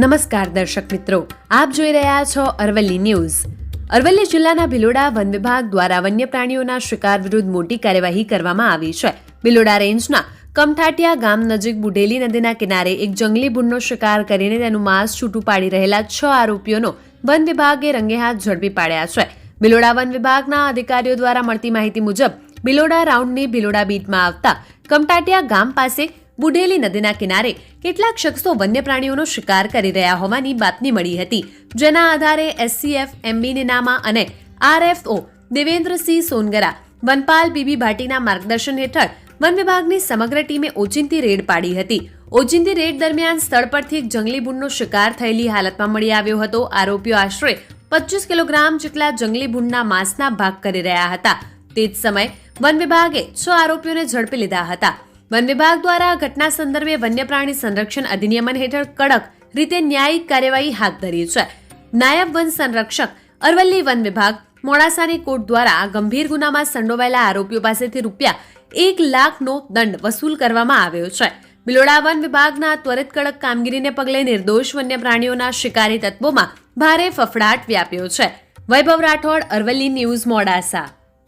નમસ્કાર દર્શક મિત્રો, આપ જોઈ રહ્યા છો અરવલ્લી ન્યૂઝ. અરવલ્લી જિલ્લાના ભિલોડા વન વિભાગ દ્વારા વન્ય પ્રાણીઓના શિકાર વિરુદ્ધ મોટી કાર્યવાહી કરવામાં આવી છે. ભિલોડા રેન્જના કમઠાટિયા ગામ નજીક બુઢેલી નદીના કિનારે એક જંગલી ભૂંડનો શિકાર કરીને તેનું માંસ છૂટું પાડી રહેલા 6 આરોપીઓનો વન વિભાગે રંગેહાથ ઝડપી પાડ્યા છે. ભિલોડા વન વિભાગના અધિકારીઓ દ્વારા મળતી માહિતી મુજબ ભિલોડા રાઉન્ડની ભિલોડા બીટમાં આવતા કમટાટિયા ગામ પાસે બુઢેલી નદીના કિનારે કેટલાક શખ્સો વન્ય પ્રાણીઓનો શિકાર કરી રહ્યા હોવાની બાતમી મળી હતી. જેના આધારે એસસીએફ એમબી નીનામા અને આરએફઓ દેવેન્દ્રસિંહ સોનગરા, વનપાલ બીબી ભાટીના માર્ગદર્શન હેઠળ વન વિભાગની સમગ્ર ટીમે ઓચિંતી રેડ પાડી હતી. ઓચિંતી રેડ દરમિયાન સ્થળ પરથી એક જંગલી ભૂંડનો શિકાર થયેલી હાલતમાં મળી આવ્યો હતો. આરોપીઓ આશરે 25 કિલોગ્રામ જેટલા જંગલી ભૂંડના માંસના ભાગ કરી રહ્યા હતા. તે જ સમયે વન વિભાગે 6 આરોપીઓને ઝડપી લીધા હતા. વન વિભાગ દ્વારા ઘટના સંદર્ભે વન્ય પ્રાણી સંરક્ષણ અધિનિયમ હેઠળ કડક રીતે ન્યાયિક કાર્યવાહી હાથ ધરી છે. નાયબ વન સંરક્ષક અરવલ્લી વન વિભાગ મોડાસાની કોર્ટ દ્વારા આ ગંભીર ગુનામાં સંડોવાયેલા આરોપીઓ પાસેથી ₹1 લાખનો દંડ વસૂલ કરવામાં આવ્યો છે. ભિલોડા વન વિભાગના ત્વરિત કડક કામગીરીને પગલે નિર્દોષ વન્ય પ્રાણીઓના શિકારી તત્વોમાં ભારે ફફડાટ વ્યાપ્યો છે. વૈભવ રાઠોડ, અરવલ્લી ન્યૂઝ, મોડાસા.